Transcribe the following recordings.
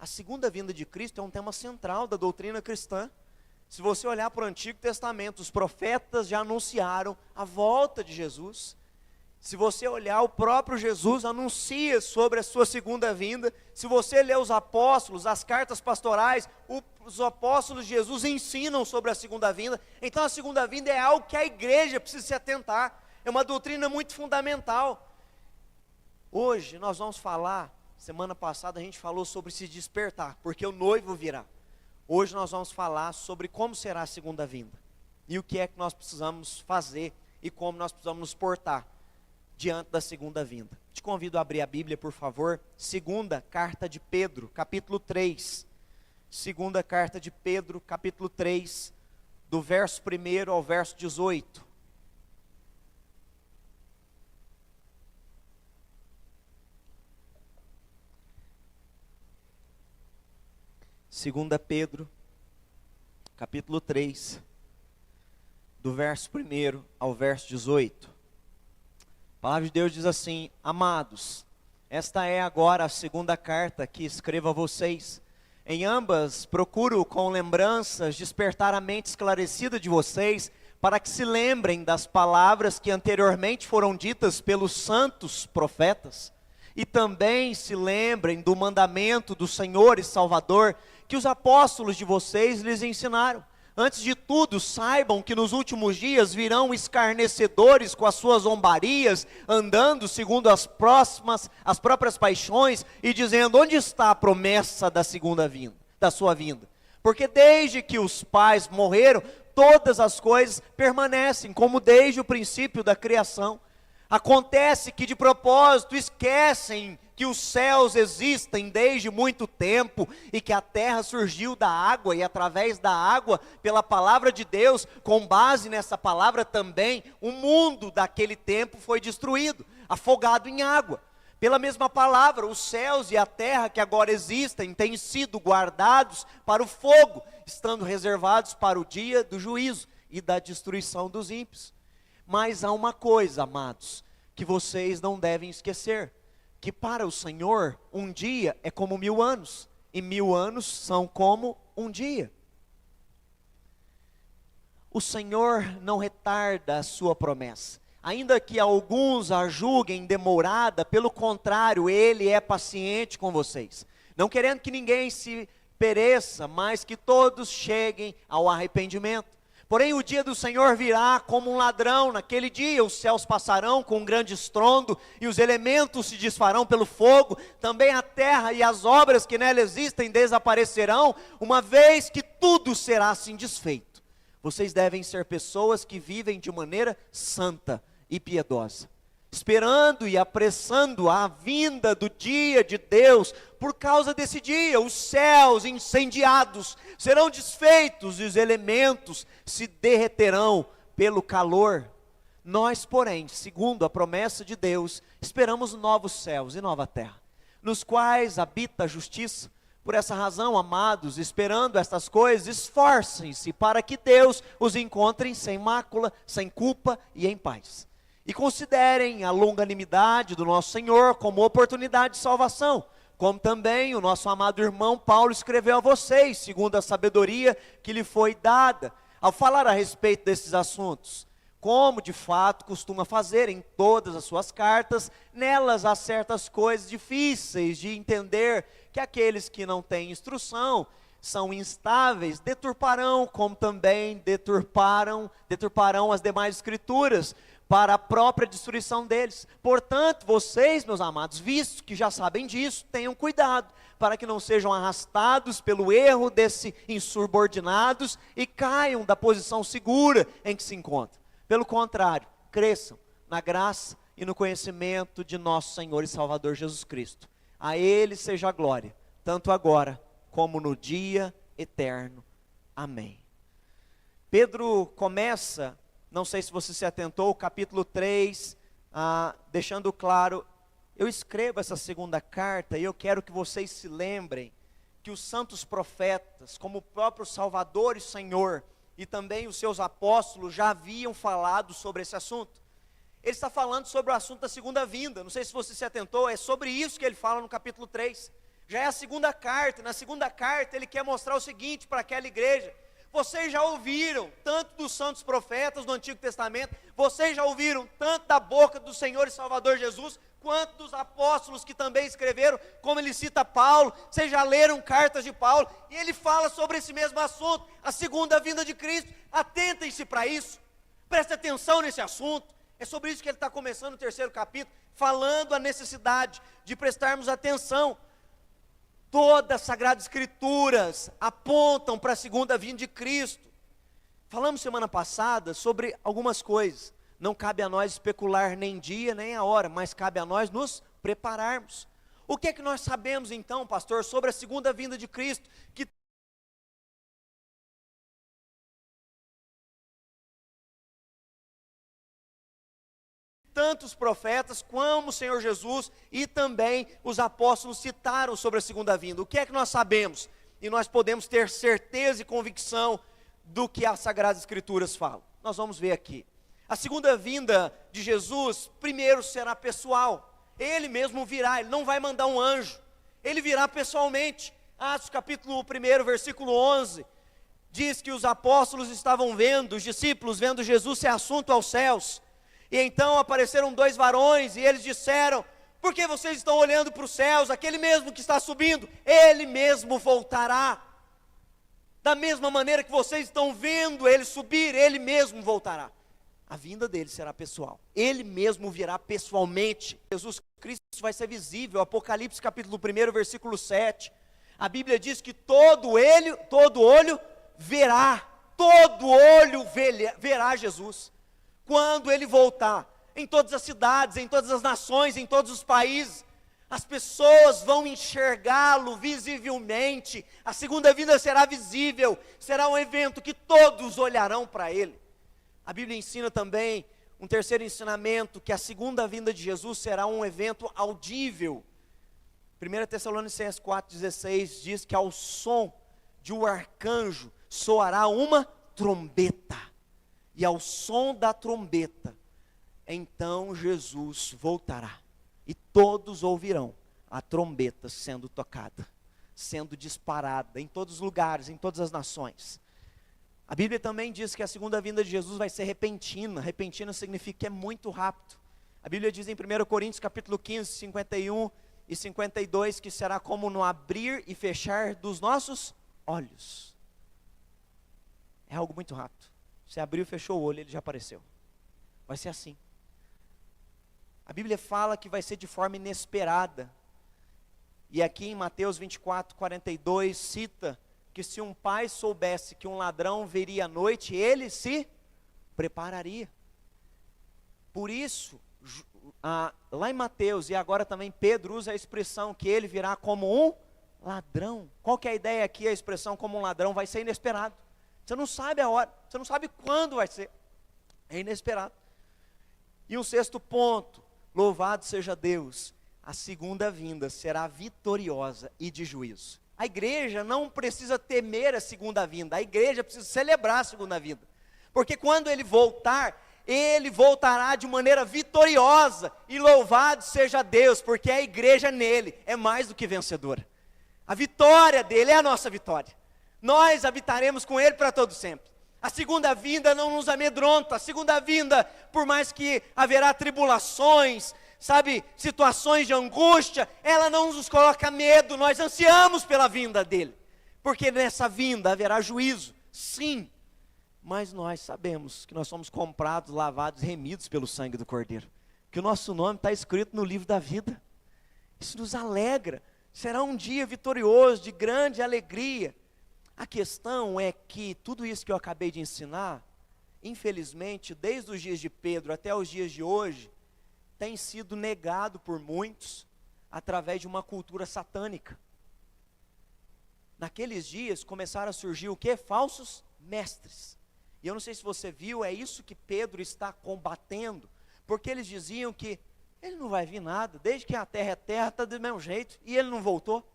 A segunda vinda de Cristo é um tema central da doutrina cristã. Se você olhar para o Antigo Testamento, os profetas já anunciaram a volta de Jesus. Se você olhar, o próprio Jesus anuncia sobre a sua segunda vinda. Se você ler os apóstolos, as cartas pastorais, os apóstolos de Jesus ensinam sobre a segunda vinda. Então a segunda vinda é algo que a igreja precisa se atentar. É uma doutrina muito fundamental. Hoje nós vamos falar, semana passada a gente falou sobre se despertar, porque o noivo virá. Hoje nós vamos falar sobre como será a segunda vinda. E o que é que nós precisamos fazer e como nós precisamos nos portar diante da segunda vinda. Te convido a abrir a Bíblia, por favor. Segunda carta de Pedro, capítulo 3. Segunda carta de Pedro, capítulo 3, do verso 1 ao verso 18. Segunda Pedro, capítulo 3, do verso 1 ao verso 18. A palavra de Deus diz assim: amados, esta é agora a segunda carta que escrevo a vocês. Em ambas procuro com lembranças despertar a mente esclarecida de vocês, para que se lembrem das palavras que anteriormente foram ditas pelos santos profetas, e também se lembrem do mandamento do Senhor e Salvador, que os apóstolos de vocês lhes ensinaram. Antes de tudo, saibam que nos últimos dias virão escarnecedores com as suas zombarias, andando segundo as próprias paixões, e dizendo: onde está a promessa da segunda vinda, da sua vinda? Porque desde que os pais morreram, todas as coisas permanecem, como desde o princípio da criação. Acontece que de propósito esquecem que os céus existem desde muito tempo, e que a terra surgiu da água, e através da água, pela palavra de Deus, com base nessa palavra também, o mundo daquele tempo foi destruído, afogado em água. Pela mesma palavra, os céus e a terra que agora existem, têm sido guardados para o fogo, estando reservados para o dia do juízo e da destruição dos ímpios. Mas há uma coisa, amados, que vocês não devem esquecer: que para o Senhor, um dia é como 1000 anos, e 1000 anos são como um dia. O Senhor não retarda a sua promessa, ainda que alguns a julguem demorada. Pelo contrário, Ele é paciente com vocês, não querendo que ninguém se pereça, mas que todos cheguem ao arrependimento. Porém o dia do Senhor virá como um ladrão. Naquele dia os céus passarão com um grande estrondo, e os elementos se desfarão pelo fogo. Também a terra e as obras que nela existem desaparecerão, uma vez que tudo será assim desfeito. Vocês devem ser pessoas que vivem de maneira santa e piedosa, esperando e apressando a vinda do dia de Deus. Por causa desse dia, os céus incendiados serão desfeitos, e os elementos se derreterão pelo calor. Nós, porém, segundo a promessa de Deus, esperamos novos céus e nova terra, nos quais habita a justiça. Por essa razão, amados, esperando estas coisas, esforcem-se para que Deus os encontre sem mácula, sem culpa e em paz. E considerem a longanimidade do nosso Senhor como oportunidade de salvação, como também o nosso amado irmão Paulo escreveu a vocês, segundo a sabedoria que lhe foi dada, ao falar a respeito desses assuntos, como de fato costuma fazer em todas as suas cartas. Nelas há certas coisas difíceis de entender, que aqueles que não têm instrução são instáveis, deturparão, como também deturparão as demais escrituras, para a própria destruição deles. Portanto, vocês, meus amados, visto que já sabem disso, tenham cuidado, para que não sejam arrastados pelo erro desses insubordinados, e caiam da posição segura em que se encontram. Pelo contrário, cresçam na graça e no conhecimento de nosso Senhor e Salvador Jesus Cristo. A Ele seja a glória, tanto agora como no dia eterno. Amém. Pedro começa, não sei se você se atentou, o capítulo 3, deixando claro: eu escrevo essa segunda carta e eu quero que vocês se lembrem que os santos profetas, como o próprio Salvador e Senhor, e também os seus apóstolos, já haviam falado sobre esse assunto. Ele está falando sobre o assunto da segunda vinda. Não sei se você se atentou, é sobre isso que ele fala no capítulo 3. Já é a segunda carta. Na segunda carta ele quer mostrar o seguinte para aquela igreja: vocês já ouviram tanto dos santos profetas do Antigo Testamento, vocês já ouviram tanto da boca do Senhor e Salvador Jesus, quanto dos apóstolos que também escreveram, como ele cita Paulo. Vocês já leram cartas de Paulo, e ele fala sobre esse mesmo assunto, a segunda vinda de Cristo. Atentem-se para isso, preste atenção nesse assunto. É sobre isso que ele está começando o terceiro capítulo, falando a necessidade de prestarmos atenção. Todas as Sagradas Escrituras apontam para a segunda vinda de Cristo. Falamos semana passada sobre algumas coisas. Não cabe a nós especular nem dia nem a hora, mas cabe a nós nos prepararmos. O que é que nós sabemos então, pastor, sobre a segunda vinda de Cristo? Que tanto os profetas como o Senhor Jesus e também os apóstolos citaram sobre a segunda vinda. O que é que nós sabemos? E nós podemos ter certeza e convicção do que as Sagradas Escrituras falam. Nós vamos ver aqui. A segunda vinda de Jesus, primeiro será pessoal. Ele mesmo virá, ele não vai mandar um anjo. Ele virá pessoalmente. Atos capítulo 1, versículo 11, diz que os apóstolos estavam vendo, os discípulos vendo Jesus ser assunto aos céus. E então apareceram dois varões e eles disseram: por que vocês estão olhando para os céus? Aquele mesmo que está subindo, ele mesmo voltará. Da mesma maneira que vocês estão vendo ele subir, ele mesmo voltará. A vinda dele será pessoal, ele mesmo virá pessoalmente. Jesus Cristo vai ser visível. Apocalipse capítulo 1, versículo 7. A Bíblia diz que todo olho verá, todo olho verá Jesus. Quando ele voltar, em todas as cidades, em todas as nações, em todos os países, as pessoas vão enxergá-lo visivelmente. A segunda vinda será visível, será um evento que todos olharão para ele. A Bíblia ensina também um terceiro ensinamento, que a segunda vinda de Jesus será um evento audível. 1 Tessalonicenses 4,16 diz que ao som de um arcanjo soará uma trombeta. E ao som da trombeta, então Jesus voltará. E todos ouvirão a trombeta sendo tocada, sendo disparada em todos os lugares, em todas as nações. A Bíblia também diz que a segunda vinda de Jesus vai ser repentina. Repentina significa que é muito rápido. A Bíblia diz em 1 Coríntios capítulo 15, 51 e 52, que será como no abrir e fechar dos nossos olhos. É algo muito rápido. Você abriu e fechou o olho, ele já apareceu. Vai ser assim. A Bíblia fala que vai ser de forma inesperada. E aqui em Mateus 24, 42, cita que se um pai soubesse que um ladrão viria à noite, ele se prepararia. Por isso, lá em Mateus, e agora também Pedro usa a expressão que ele virá como um ladrão. Qual que é a ideia aqui? A expressão como um ladrão vai ser inesperado. Você não sabe a hora, você não sabe quando vai ser. É inesperado. E um sexto ponto: louvado seja Deus, a segunda vinda será vitoriosa e de juízo. A igreja não precisa temer a segunda vinda, a igreja precisa celebrar a segunda vinda. Porque quando ele voltar, ele voltará de maneira vitoriosa. E louvado seja Deus, porque a igreja nele é mais do que vencedora. A vitória dele é a nossa vitória. Nós habitaremos com ele para todo sempre. A segunda vinda não nos amedronta. A segunda vinda, por mais que haverá tribulações, situações de angústia, ela não nos coloca medo. Nós ansiamos pela vinda dele, porque nessa vinda haverá juízo, sim, mas nós sabemos que nós somos comprados, lavados, remidos pelo sangue do Cordeiro, que o nosso nome está escrito no livro da vida. Isso nos alegra. Será um dia vitorioso, de grande alegria. A questão é que tudo isso que eu acabei de ensinar, infelizmente, desde os dias de Pedro até os dias de hoje, tem sido negado por muitos através de uma cultura satânica. Naqueles dias começaram a surgir o quê? Falsos mestres. E eu não sei se você viu, é isso que Pedro está combatendo, porque eles diziam que ele não vai vir nada, desde que a terra é terra, está do mesmo jeito, e ele não voltou.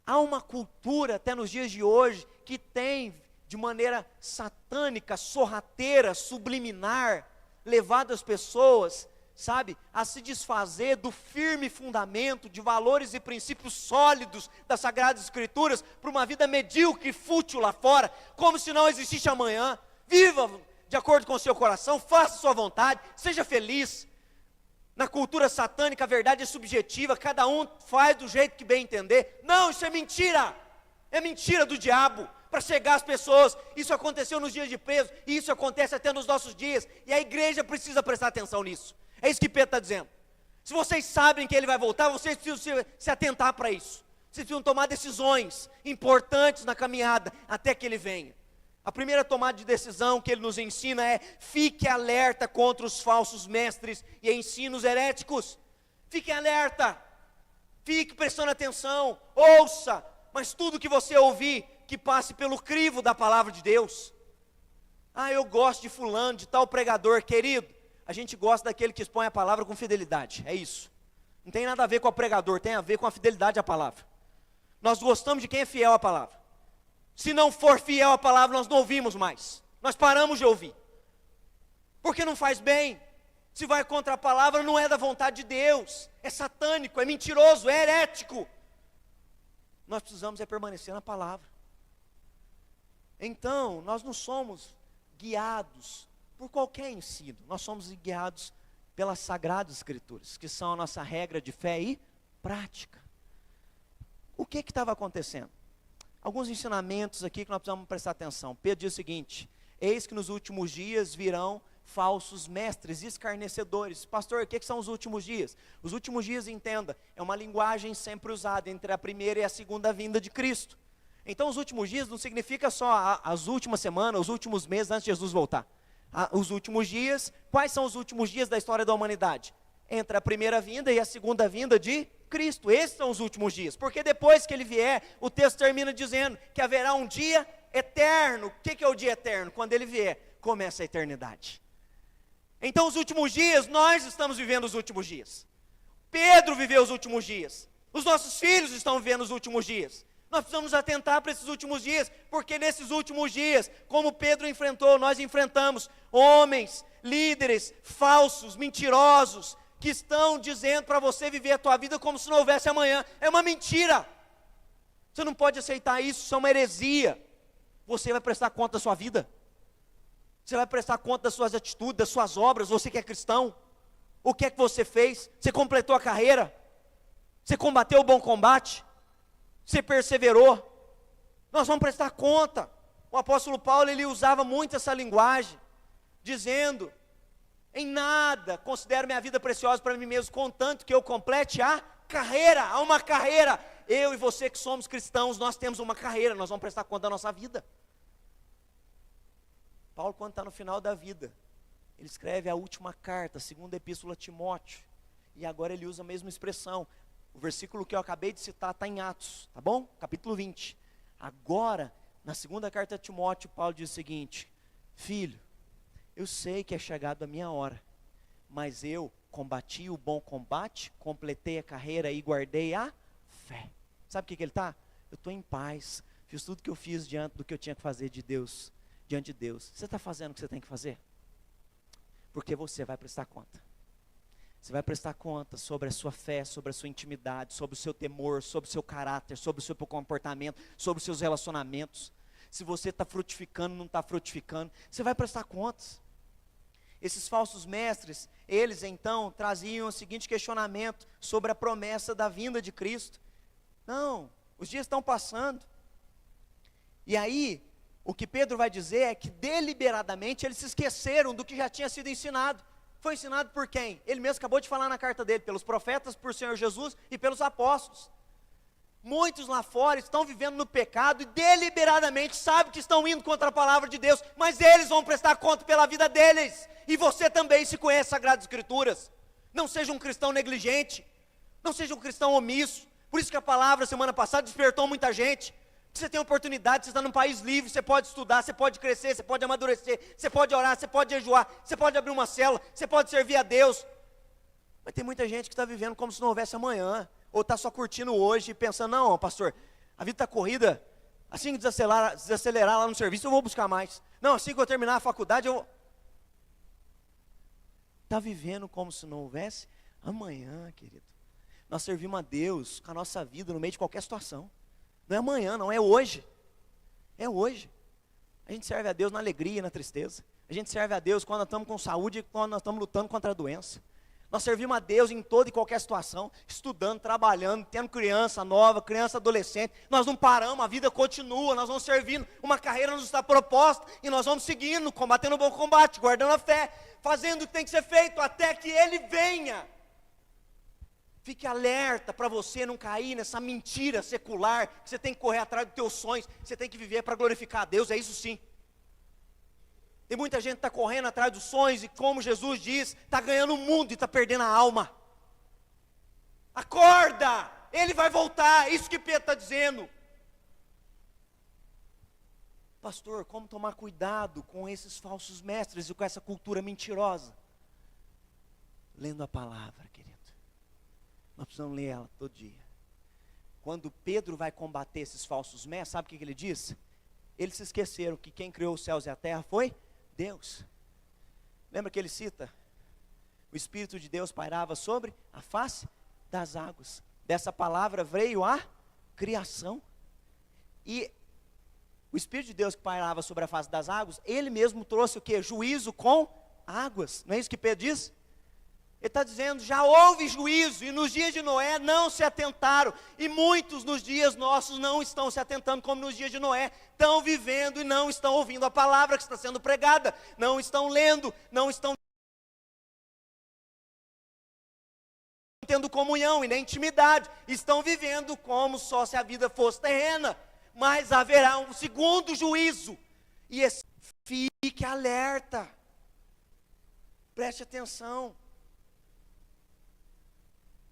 Há uma cultura, até nos dias de hoje, que tem, de maneira satânica, sorrateira, subliminar, levado as pessoas, sabe, a se desfazer do firme fundamento de valores e princípios sólidos das Sagradas Escrituras para uma vida medíocre e fútil lá fora, como se não existisse amanhã. Viva de acordo com o seu coração, faça a sua vontade, seja feliz. Na cultura satânica a verdade é subjetiva, cada um faz do jeito que bem entender. Não, isso é mentira do diabo, para cegar as pessoas. Isso aconteceu nos dias de Pedro, e isso acontece até nos nossos dias, e a igreja precisa prestar atenção nisso. É isso que Pedro está dizendo. Se vocês sabem que ele vai voltar, vocês precisam se atentar para isso. Vocês precisam tomar decisões importantes na caminhada, até que ele venha. A primeira tomada de decisão que ele nos ensina é: fique alerta contra os falsos mestres e ensinos heréticos. Fique alerta, fique prestando atenção, ouça, mas tudo que você ouvir, que passe pelo crivo da palavra de Deus. Ah, eu gosto de fulano, de tal pregador. Querido, a gente gosta daquele que expõe a palavra com fidelidade, é isso. Não tem nada a ver com o pregador, tem a ver com a fidelidade à palavra. Nós gostamos de quem é fiel à palavra. Se não for fiel à palavra, nós não ouvimos mais. Nós paramos de ouvir. Porque não faz bem. Se vai contra a palavra, não é da vontade de Deus. É satânico, é mentiroso, é herético. Nós precisamos permanecer na palavra. Então, nós não somos guiados por qualquer ensino. Nós somos guiados pelas Sagradas Escrituras, que são a nossa regra de fé e prática. O que estava acontecendo? Alguns ensinamentos aqui que nós precisamos prestar atenção. Pedro diz o seguinte: eis que nos últimos dias virão falsos mestres, escarnecedores. Pastor, o que são os últimos dias? Os últimos dias, entenda, é uma linguagem sempre usada entre a primeira e a segunda vinda de Cristo. Então os últimos dias não significa só as últimas semanas, os últimos meses antes de Jesus voltar. Os últimos dias, quais são os últimos dias da história da humanidade? Entre a primeira vinda e a segunda vinda de Cristo. Esses são os últimos dias, porque depois que ele vier, o texto termina dizendo que haverá um dia eterno. O que é o dia eterno? Quando ele vier, começa a eternidade. Então os últimos dias, nós estamos vivendo os últimos dias. Pedro viveu os últimos dias. Os nossos filhos estão vivendo os últimos dias. Nós precisamos atentar para esses últimos dias, porque nesses últimos dias, como Pedro enfrentou, nós enfrentamos homens, líderes falsos, mentirosos, que estão dizendo para você viver a tua vida como se não houvesse amanhã. É uma mentira. Você não pode aceitar isso, isso é uma heresia. Você vai prestar conta da sua vida. Você vai prestar conta das suas atitudes, das suas obras. Você que é cristão, o que é que você fez? Você completou a carreira? Você combateu o bom combate? Você perseverou? Nós vamos prestar conta. O apóstolo Paulo, ele usava muito essa linguagem, dizendo: em nada considero minha vida preciosa para mim mesmo, contanto que eu complete a carreira. Há uma carreira. Eu e você que somos cristãos, nós temos uma carreira, nós vamos prestar conta da nossa vida. Paulo, quando está no final da vida, ele escreve a última carta, a segunda epístola a Timóteo, e agora ele usa a mesma expressão. O versículo que eu acabei de citar está em Atos, tá bom? Capítulo 20. Agora, na segunda carta a Timóteo, Paulo diz o seguinte: filho, eu sei que é chegado a minha hora, mas eu combati o bom combate, completei a carreira e guardei a fé. Sabe o que ele está? Eu estou em paz, fiz tudo que eu fiz diante do que eu tinha que fazer de Deus, diante de Deus. Você está fazendo o que você tem que fazer? Porque você vai prestar conta. Você vai prestar conta sobre a sua fé, sobre a sua intimidade, sobre o seu temor, sobre o seu caráter, sobre o seu comportamento, sobre os seus relacionamentos. Se você está frutificando, não está frutificando, você vai prestar contas. Esses falsos mestres, eles então traziam o seguinte questionamento sobre a promessa da vinda de Cristo. Não, os dias estão passando. E aí, o que Pedro vai dizer é que deliberadamente eles se esqueceram do que já tinha sido ensinado. Foi ensinado por quem? Ele mesmo acabou de falar na carta dele, pelos profetas, por Senhor Jesus e pelos apóstolos. Muitos lá fora estão vivendo no pecado e deliberadamente sabem que estão indo contra a palavra de Deus, mas eles vão prestar conta pela vida deles. E você também, se conhece as Sagradas Escrituras. Não seja um cristão negligente, não seja um cristão omisso. Por isso que a palavra semana passada despertou muita gente. Você tem oportunidade, você está num país livre, você pode estudar, você pode crescer, você pode amadurecer, você pode orar, você pode jejuar, você pode abrir uma célula, você pode servir a Deus. Mas tem muita gente que está vivendo como se não houvesse amanhã, ou está só curtindo hoje e pensando: não, pastor, a vida está corrida, assim que desacelerar lá no serviço eu vou buscar mais. Não, assim que eu terminar a faculdade eu vou... Está vivendo como se não houvesse amanhã, querido. Nós servimos a Deus com a nossa vida no meio de qualquer situação. Não é amanhã, não, é hoje. É hoje. A gente serve a Deus na alegria e na tristeza. A gente serve a Deus quando nós estamos com saúde e quando nós estamos lutando contra a doença. Nós servimos a Deus em toda e qualquer situação, estudando, trabalhando, tendo criança nova, criança adolescente. Nós não paramos, a vida continua, nós vamos servindo. Uma carreira nos está proposta e nós vamos seguindo, combatendo o bom combate, guardando a fé, fazendo o que tem que ser feito até que Ele venha. Fique alerta para você não cair nessa mentira secular, que você tem que correr atrás dos teus sonhos, que você tem que viver para glorificar a Deus, é isso sim. Tem muita gente que está correndo atrás dos sonhos e, como Jesus diz, está ganhando o mundo e está perdendo a alma. Acorda! Ele vai voltar, é isso que Pedro está dizendo. Pastor, como tomar cuidado com esses falsos mestres e com essa cultura mentirosa? Lendo a palavra, querido. Nós precisamos ler ela todo dia. Quando Pedro vai combater esses falsos mestres, sabe o que ele diz? Eles se esqueceram que quem criou os céus e a terra foi Deus. Lembra que ele cita? O Espírito de Deus pairava sobre a face das águas. Dessa palavra veio a criação. E o Espírito de Deus que pairava sobre a face das águas, Ele mesmo trouxe o que? Juízo com águas. Não é isso que Pedro diz? Ele está dizendo, já houve juízo, e nos dias de Noé não se atentaram, e muitos nos dias nossos não estão se atentando como nos dias de Noé, estão vivendo e não estão ouvindo a palavra que está sendo pregada, não estão lendo, não estão tendo comunhão e nem intimidade, estão vivendo como só se a vida fosse terrena, mas haverá um segundo juízo, e fique alerta, preste atenção.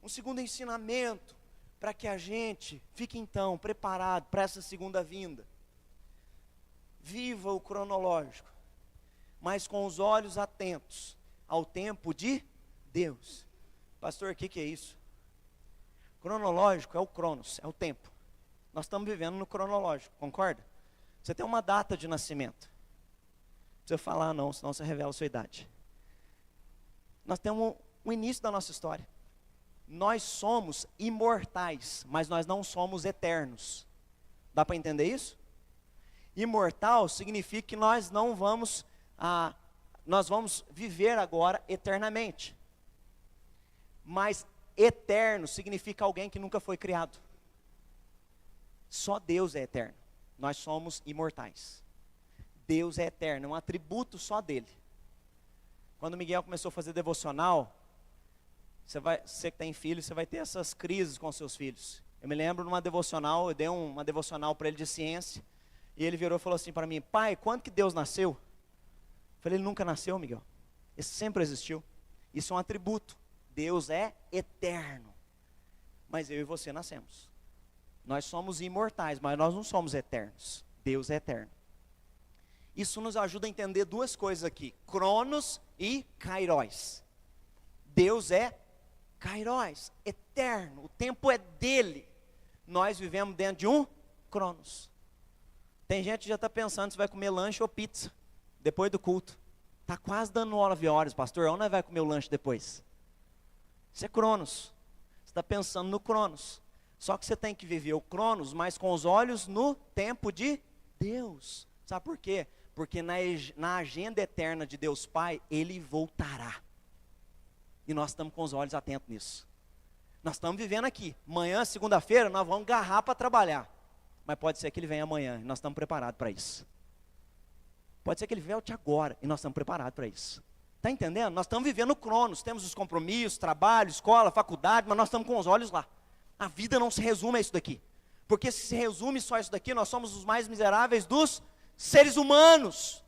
Um segundo ensinamento, para que a gente fique então preparado para essa segunda vinda. Viva o cronológico, mas com os olhos atentos ao tempo de Deus. Pastor, o que é isso? Cronológico é o cronos, é o tempo. Nós estamos vivendo no cronológico, concorda? Você tem uma data de nascimento. Não precisa falar não, senão você revela a sua idade. Nós temos o início da nossa história. Nós somos imortais, mas nós não somos eternos. Dá para entender isso? Imortal significa que nós não vamos, nós vamos viver agora eternamente. Mas eterno significa alguém que nunca foi criado. Só Deus é eterno. Nós somos imortais. Deus é eterno, é um atributo só dele. Quando Miguel começou a fazer devocional, você que tem filho, você vai ter essas crises com seus filhos. Eu me lembro numa devocional, eu dei uma devocional para ele de ciência, e ele virou e falou assim para mim, pai, quando que Deus nasceu? Eu falei, ele nunca nasceu, Miguel. Ele sempre existiu. Isso é um atributo. Deus é eterno. Mas eu e você nascemos. Nós somos imortais, mas nós não somos eternos. Deus é eterno. Isso nos ajuda a entender duas coisas aqui, Cronos e Kairos. Deus é Kairos, eterno, o tempo é dele. Nós vivemos dentro de um Cronos. Tem gente que já está pensando se vai comer lanche ou pizza depois do culto. Está quase dando 9 horas, pastor, onde nós vai comer o lanche depois? Isso é Cronos. Você está pensando no Cronos. Só que você tem que viver o Cronos, mas com os olhos no tempo de Deus. Sabe por quê? Porque na agenda eterna de Deus Pai, Ele voltará. E nós estamos com os olhos atentos nisso. Nós estamos vivendo aqui. Amanhã, segunda-feira, nós vamos agarrar para trabalhar. Mas pode ser que ele venha amanhã e nós estamos preparados para isso. Pode ser que ele volte agora e nós estamos preparados para isso. Está entendendo? Nós estamos vivendo o Cronos. Temos os compromissos, trabalho, escola, faculdade, mas nós estamos com os olhos lá. A vida não se resume a isso daqui. Porque se resume só a isso daqui, nós somos os mais miseráveis dos seres humanos.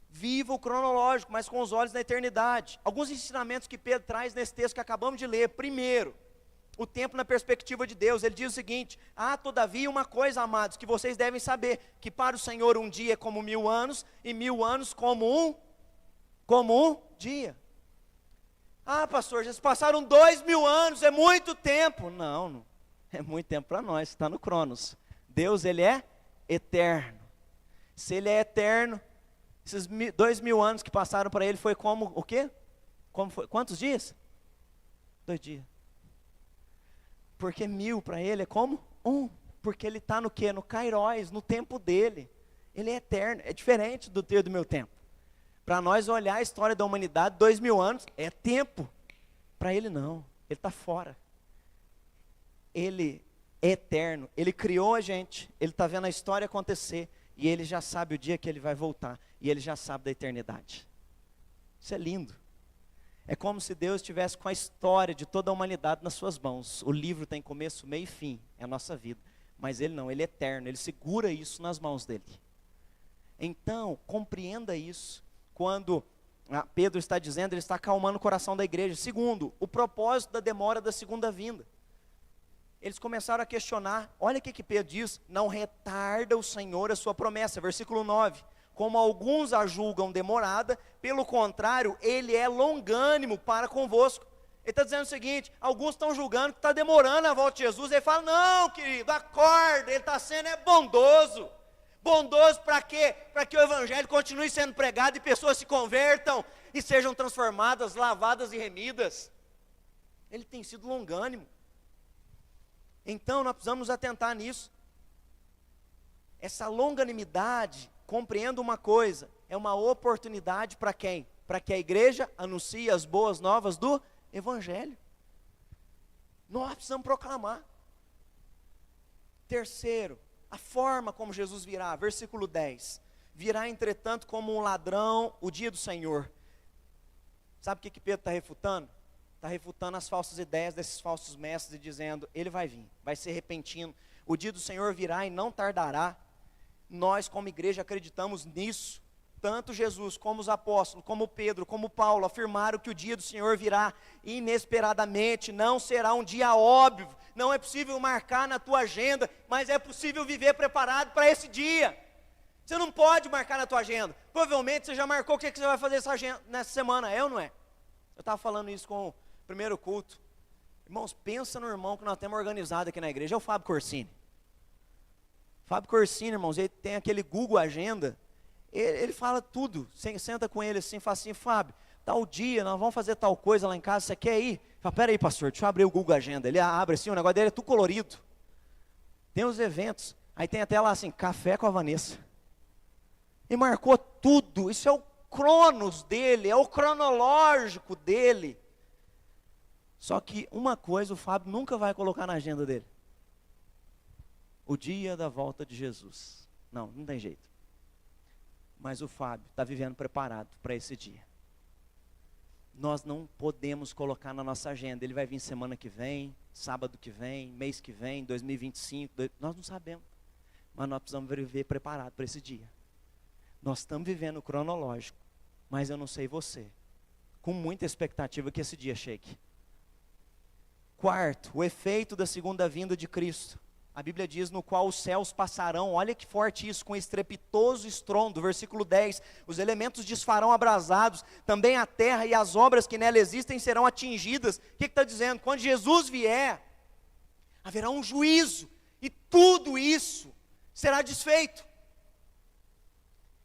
Viva o cronológico, mas com os olhos na eternidade. Alguns ensinamentos que Pedro traz nesse texto que acabamos de ler. Primeiro, o tempo na perspectiva de Deus. Ele diz o seguinte, todavia uma coisa, amados, que vocês devem saber, que para o Senhor um dia é como 1000 anos, e 1000 anos como um dia. Pastor, já se passaram 2000 anos, é muito tempo. Não é muito tempo para nós, está no Cronos. Deus, Ele é eterno. Se Ele é eterno, esses 2000 anos que passaram para Ele foi como o quê? Como foi? Quantos dias? 2 dias. Porque 1000 para ele é como? 1. Porque ele está no quê? No kairos, no tempo dele. Ele é eterno, é diferente do teu e do meu tempo. Para nós olhar a história da humanidade, 2000 anos, é tempo. Para ele não, ele está fora. Ele é eterno, ele criou a gente, ele está vendo a história acontecer, e ele já sabe o dia que ele vai voltar, e ele já sabe da eternidade. Isso é lindo. É como se Deus estivesse com a história de toda a humanidade nas suas mãos. O livro tem começo, meio e fim, é a nossa vida. Mas ele não, ele é eterno, ele segura isso nas mãos dele. Então, compreenda isso. Quando Pedro está dizendo, ele está acalmando o coração da igreja. Segundo, o propósito da demora da segunda vinda. Eles começaram a questionar, olha o que Pedro diz: não retarda o Senhor a sua promessa, versículo 9. Como alguns a julgam demorada, pelo contrário, ele é longânimo para convosco. Ele está dizendo o seguinte: alguns estão julgando que está demorando a volta de Jesus. Ele fala: não, querido, acorda, ele está sendo bondoso. Bondoso para quê? Para que o evangelho continue sendo pregado e pessoas se convertam e sejam transformadas, lavadas e remidas. Ele tem sido longânimo. Então nós precisamos nos atentar nisso. Essa longanimidade, compreenda uma coisa, é uma oportunidade para quem? Para que a igreja anuncie as boas novas do evangelho. Nós precisamos proclamar. Terceiro, a forma como Jesus virá, versículo 10. Virá, entretanto, como um ladrão o dia do Senhor. Sabe o que Pedro está refutando? Está refutando as falsas ideias desses falsos mestres e dizendo, ele vai vir, vai ser repentino. O dia do Senhor virá e não tardará. Nós como igreja acreditamos nisso. Tanto Jesus como os apóstolos, como Pedro, como Paulo afirmaram que o dia do Senhor virá inesperadamente, não será um dia óbvio, não é possível marcar na tua agenda, mas é possível viver preparado para esse dia. Você não pode marcar na tua agenda, provavelmente você já marcou o que você vai fazer nessa semana, é ou não é? Eu estava falando isso com o primeiro culto. Irmãos, pensa no irmão que nós temos organizado aqui na igreja, é o Fábio Corsini. Fábio Corsini, irmãos, ele tem aquele Google Agenda. Ele fala tudo, senta com ele assim, fala assim, Fábio, tal dia, nós vamos fazer tal coisa lá em casa, você quer ir? Fala, peraí pastor, deixa eu abrir o Google Agenda. Ele abre assim, o negócio dele é tudo colorido. Tem os eventos, aí tem até lá assim, café com a Vanessa. E marcou tudo, isso é o cronos dele, é o cronológico dele. Só que uma coisa o Fábio nunca vai colocar na agenda dele. O dia da volta de Jesus. Não tem jeito. Mas o Fábio está vivendo preparado para esse dia. Nós não podemos colocar na nossa agenda, ele vai vir semana que vem, sábado que vem, mês que vem, 2025, nós não sabemos. Mas nós precisamos viver preparado para esse dia. Nós estamos vivendo o cronológico, mas eu não sei você, com muita expectativa que esse dia chegue. Quarto, o efeito da segunda vinda de Cristo. A Bíblia diz, no qual os céus passarão, olha que forte isso, com estrepitoso estrondo, versículo 10, os elementos desfarão abrasados, também a terra e as obras que nela existem serão atingidas. O que está dizendo? Quando Jesus vier, haverá um juízo, e tudo isso será desfeito.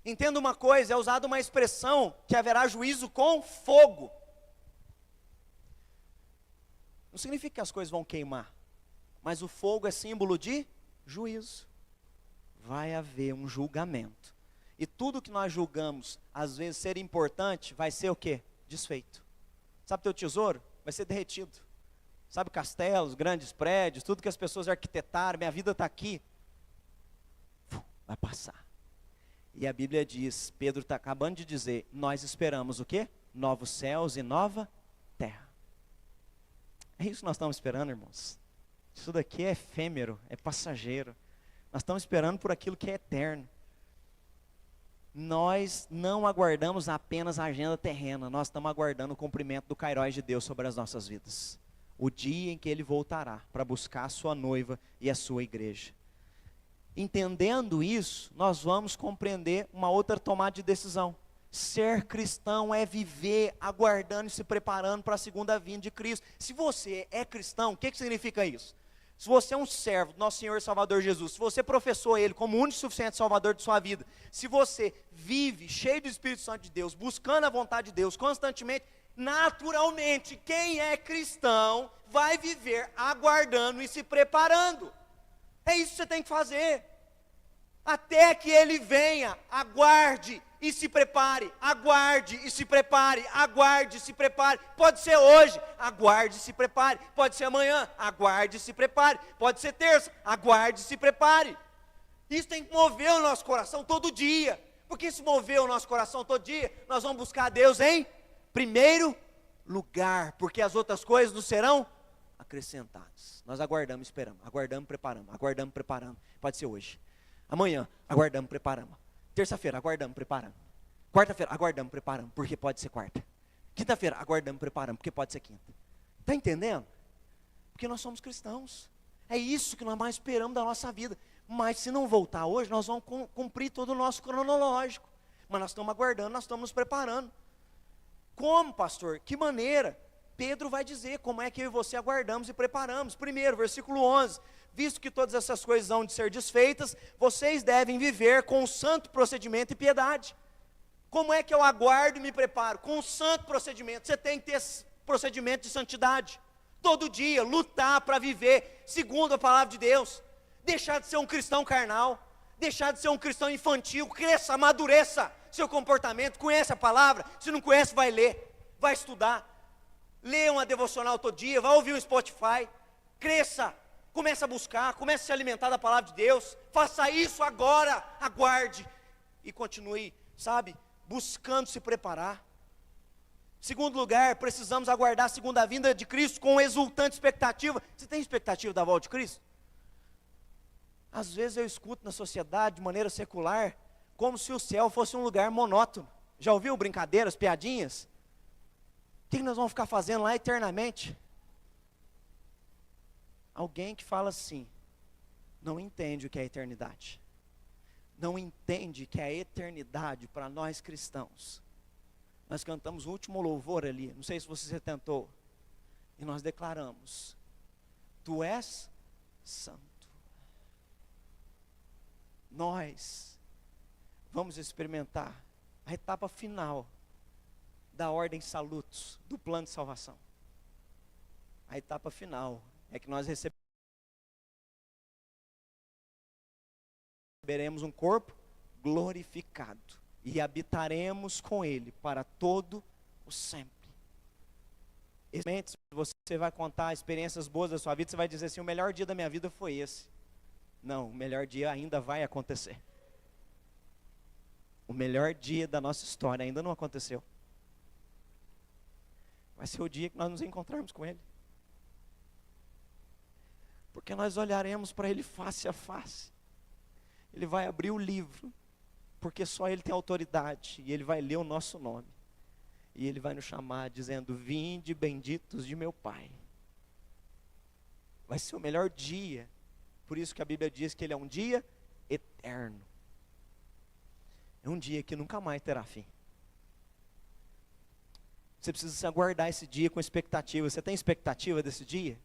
Entenda uma coisa, é usada uma expressão, que haverá juízo com fogo. Não significa que as coisas vão queimar. Mas o fogo é símbolo de juízo. Vai haver um julgamento. E tudo que nós julgamos, às vezes ser importante, vai ser o quê? Desfeito. Sabe teu tesouro? Vai ser derretido. Sabe castelos, grandes prédios, tudo que as pessoas arquitetaram, minha vida está aqui. Vai passar. E a Bíblia diz, Pedro está acabando de dizer, nós esperamos o quê? Novos céus e nova terra. É isso que nós estamos esperando, irmãos. Isso daqui é efêmero, é passageiro. Nós estamos esperando por aquilo que é eterno. Nós não aguardamos apenas a agenda terrena, nós estamos aguardando o cumprimento do kairos de Deus sobre as nossas vidas. O dia em que Ele voltará para buscar a sua noiva e a sua igreja. Entendendo isso, nós vamos compreender uma outra tomada de decisão. Ser cristão é viver aguardando e se preparando para a segunda vinda de Cristo. Se você é cristão, o que significa isso? Se você é um servo do nosso Senhor e Salvador Jesus, se você professou Ele como o único e suficiente Salvador de sua vida, se você vive cheio do Espírito Santo de Deus, buscando a vontade de Deus constantemente, Naturalmente, quem é cristão vai viver aguardando e se preparando. É isso que você tem que fazer. Até que ele venha, aguarde e se prepare, aguarde e se prepare, aguarde e se prepare. Pode ser hoje, aguarde e se prepare. Pode ser amanhã, aguarde e se prepare. Pode ser terça, aguarde e se prepare. Isso tem que mover o nosso coração todo dia. Porque se mover o nosso coração todo dia, nós vamos buscar a Deus em primeiro lugar. Porque as outras coisas nos serão acrescentadas. Nós aguardamos, esperamos, aguardamos, preparamos, aguardamos, preparamos. Pode ser hoje. Amanhã, aguardamos, preparamos. Terça-feira, aguardamos, preparamos. Quarta-feira, aguardamos, preparamos, porque pode ser quarta. Quinta-feira, aguardamos, preparamos, porque pode ser quinta. Está entendendo? Porque nós somos cristãos. É isso que nós mais esperamos da nossa vida. Mas se não voltar hoje, nós vamos cumprir todo o nosso cronológico. Mas nós estamos aguardando, nós estamos nos preparando. Como, pastor? Que maneira? Pedro vai dizer como é que eu e você aguardamos e preparamos. Primeiro, versículo 11. Visto que todas essas coisas hão de ser desfeitas, vocês devem viver com um santo procedimento e piedade. Como é que eu aguardo e me preparo? Com um santo procedimento. Você tem que ter procedimento de santidade. Todo dia, lutar para viver segundo a palavra de Deus. Deixar de ser um cristão carnal. Deixar de ser um cristão infantil. Cresça, amadureça seu comportamento. Conhece a palavra? Se não conhece, vai ler. Vai estudar. Lê uma devocional todo dia. Vai ouvir um Spotify. Cresça. Comece a buscar. Comece a se alimentar da palavra de Deus. Faça isso agora. Aguarde. E continue, sabe, buscando se preparar. Segundo lugar, precisamos aguardar a segunda vinda de Cristo com exultante expectativa. Você tem expectativa da volta de Cristo? Às vezes eu escuto na sociedade, de maneira secular, como se o céu fosse um lugar monótono. Já ouviu brincadeiras, piadinhas? O que nós vamos ficar fazendo lá eternamente? Alguém que fala assim, não entende o que é a eternidade. Não entende que a eternidade para nós cristãos. Nós cantamos o último louvor ali, não sei se você tentou. E nós declaramos, Tu és santo. Nós vamos experimentar a etapa final da ordem salutos, do plano de salvação. A etapa final é que nós receberemos um corpo glorificado e habitaremos com Ele para todo o sempre. Você vai contar experiências boas da sua vida, você vai dizer assim, o melhor dia da minha vida foi esse. Não, o melhor dia ainda vai acontecer. O melhor dia da nossa história ainda não aconteceu. Vai ser o dia que nós nos encontrarmos com Ele. Porque nós olharemos para Ele face a face. Ele vai abrir o livro, porque só Ele tem autoridade, e Ele vai ler o nosso nome. E Ele vai nos chamar dizendo, vinde benditos de meu Pai. Vai ser o melhor dia. Por isso que a Bíblia diz que Ele é um dia eterno. É um dia que nunca mais terá fim. Você precisa se aguardar esse dia com expectativa. Você tem expectativa desse dia?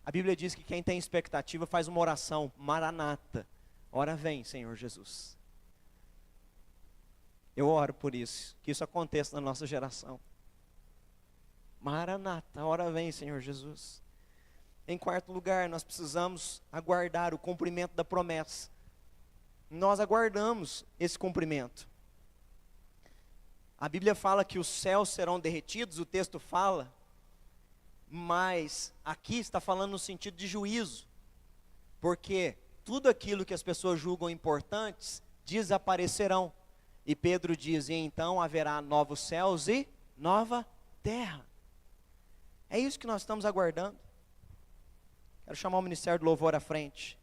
A Bíblia diz que quem tem expectativa faz uma oração, Maranata. Ora vem, Senhor Jesus. Eu oro por isso, que isso aconteça na nossa geração. Maranata, ora vem, Senhor Jesus. Em quarto lugar, nós precisamos aguardar o cumprimento da promessa. Nós aguardamos esse cumprimento. A Bíblia fala que os céus serão derretidos, o texto fala, mas aqui está falando no sentido de juízo, porque tudo aquilo que as pessoas julgam importantes, desaparecerão. E Pedro diz, e então haverá novos céus e nova terra. É isso que nós estamos aguardando. Quero chamar o Ministério do Louvor à frente.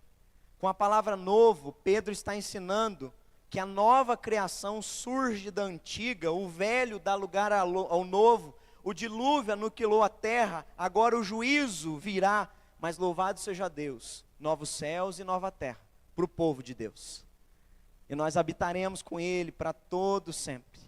Com a palavra novo, Pedro está ensinando que a nova criação surge da antiga, o velho dá lugar ao novo, o dilúvio aniquilou a terra, agora o juízo virá, mas louvado seja Deus, novos céus e nova terra, para o povo de Deus. E nós habitaremos com Ele para todo sempre.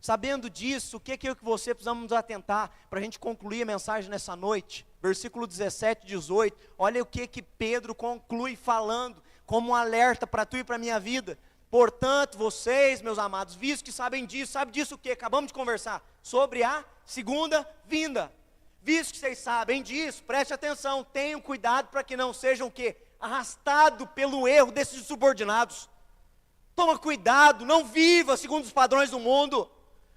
Sabendo disso, o que eu que você precisamos nos atentar para a gente concluir a mensagem nessa noite? Versículo 17 e 18, olha o que Pedro conclui falando, como um alerta para tu e para a minha vida. Portanto, vocês, meus amados, visto que sabem disso, sabe disso o que? Acabamos de conversar sobre a segunda vinda. Visto que vocês sabem disso, preste atenção, tenham cuidado para que não sejam o quê? Arrastado pelo erro desses subordinados. Toma cuidado, não viva segundo os padrões do mundo.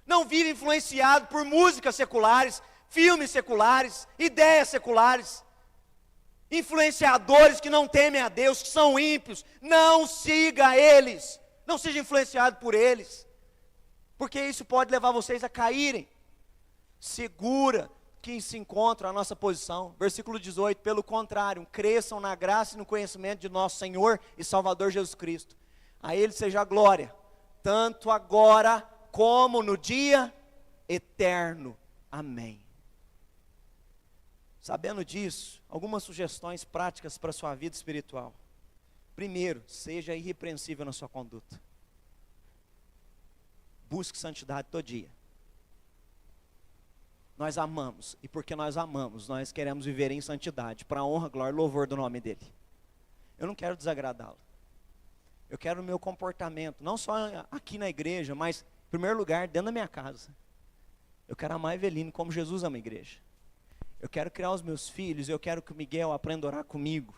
Não viva influenciado por músicas seculares, filmes seculares, ideias seculares. Influenciadores que não temem a Deus, que são ímpios, não siga eles, não seja influenciado por eles, porque isso pode levar vocês a caírem. Segura que se encontra a nossa posição, versículo 18, pelo contrário, cresçam na graça e no conhecimento de nosso Senhor e Salvador Jesus Cristo, a Ele seja a glória, tanto agora como no dia eterno, amém. Sabendo disso, algumas sugestões práticas para a sua vida espiritual. Primeiro, seja irrepreensível na sua conduta. Busque santidade todo dia. Nós amamos, e porque nós amamos, nós queremos viver em santidade, para a honra, glória e louvor do nome dEle. Eu não quero desagradá-lo. Eu quero o meu comportamento, não só aqui na igreja, mas, em primeiro lugar, dentro da minha casa. Eu quero amar Eveline como Jesus ama a igreja. Eu quero criar os meus filhos, eu quero que o Miguel aprenda a orar comigo.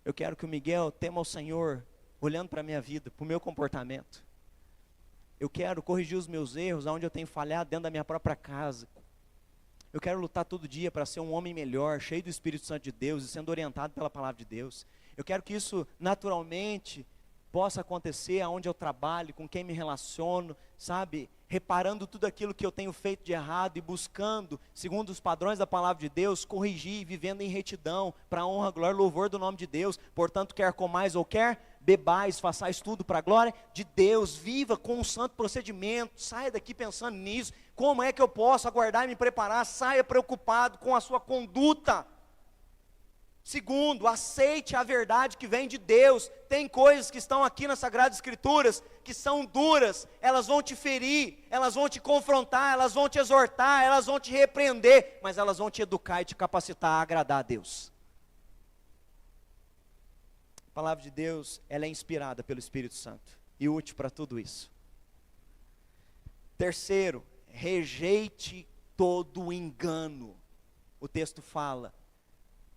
Eu quero que o Miguel tema o Senhor, olhando para a minha vida, para o meu comportamento. Eu quero corrigir os meus erros, onde eu tenho falhado dentro da minha própria casa. Eu quero lutar todo dia para ser um homem melhor, cheio do Espírito Santo de Deus e sendo orientado pela palavra de Deus. Eu quero que isso naturalmente possa acontecer aonde eu trabalho, com quem me relaciono, sabe? Reparando tudo aquilo que eu tenho feito de errado e buscando, segundo os padrões da palavra de Deus, corrigir, vivendo em retidão, para a honra, glória e louvor do nome de Deus. Portanto, quer comais ou quer bebais, façais tudo para a glória de Deus. Viva com um santo procedimento, saia daqui pensando nisso. Como é que eu posso aguardar e me preparar? Saia preocupado com a sua conduta. Segundo, aceite a verdade que vem de Deus. Tem coisas que estão aqui nas Sagradas Escrituras que são duras, elas vão te ferir, elas vão te confrontar, elas vão te exortar, elas vão te repreender, mas elas vão te educar e te capacitar a agradar a Deus. A palavra de Deus, ela é inspirada pelo Espírito Santo e útil para tudo isso. Terceiro, rejeite todo engano. O texto fala: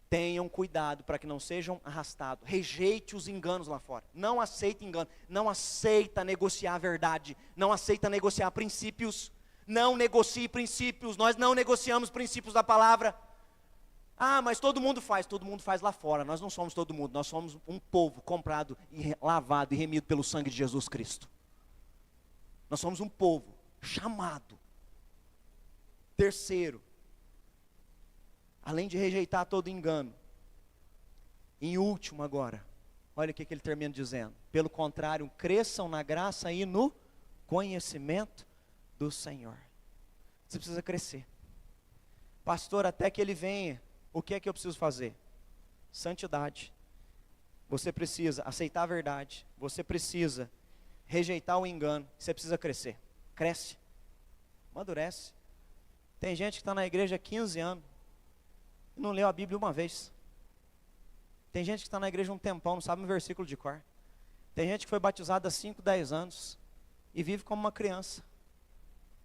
tenham cuidado para que não sejam arrastados. Rejeite os enganos lá fora. Não aceite engano. Não aceita negociar a verdade. Não aceita negociar princípios. Não negocie princípios. Nós não negociamos princípios da palavra. Ah, mas todo mundo faz. Todo mundo faz lá fora. Nós não somos todo mundo. Nós somos um povo comprado, e lavado e remido pelo sangue de Jesus Cristo. Nós somos um povo chamado. Terceiro, além de rejeitar todo engano, em último agora, olha o que ele termina dizendo: pelo contrário, cresçam na graça e no conhecimento do Senhor. Você precisa crescer. Pastor, até que ele venha, o que é que eu preciso fazer? Santidade. Você precisa aceitar a verdade, você precisa rejeitar o engano, você precisa crescer. Cresce, amadurece. Tem gente que está na igreja há 15 anos, não leu a Bíblia uma vez. Tem gente que está na igreja um tempão, não sabe um versículo de cor. Tem gente que foi batizada há 5, 10 anos e vive como uma criança,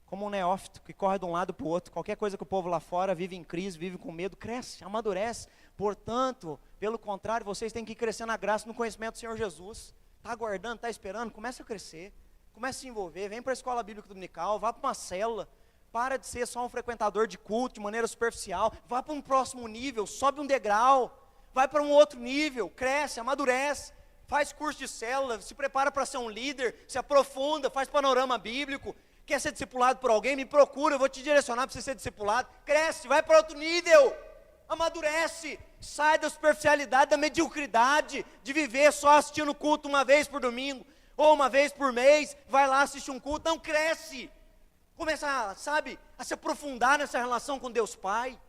como um neófito que corre de um lado para o outro. Qualquer coisa que o povo lá fora vive em crise, vive com medo, cresce, amadurece. Portanto, pelo contrário, vocês têm que crescer na graça e no conhecimento do Senhor Jesus. Está aguardando, está esperando, começa a crescer, começa a se envolver, vem para a escola bíblica dominical, vá para uma célula. Para de ser só um frequentador de culto de maneira superficial. Vá para um próximo nível, sobe um degrau. Vai para um outro nível, cresce, amadurece. Faz curso de célula, se prepara para ser um líder, se aprofunda, faz panorama bíblico. Quer ser discipulado por alguém? Me procura, eu vou te direcionar para você ser discipulado. Cresce, vai para outro nível. Amadurece, sai da superficialidade, da mediocridade, de viver só assistindo culto uma vez por domingo, ou uma vez por mês, vai lá assistir um culto. Não, cresce. Começa, sabe, a se aprofundar nessa relação com Deus Pai.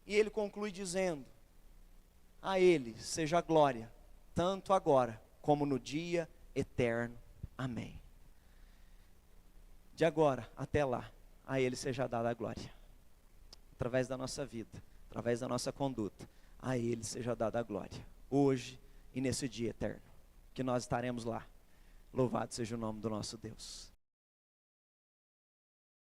E ele conclui dizendo: a Ele seja a glória, tanto agora como no dia eterno. Amém. De agora até lá, a Ele seja dada a glória. Através da nossa vida, através da nossa conduta, a Ele seja dada a glória, hoje e nesse dia eterno. que nós estaremos lá. Louvado seja o nome do nosso Deus.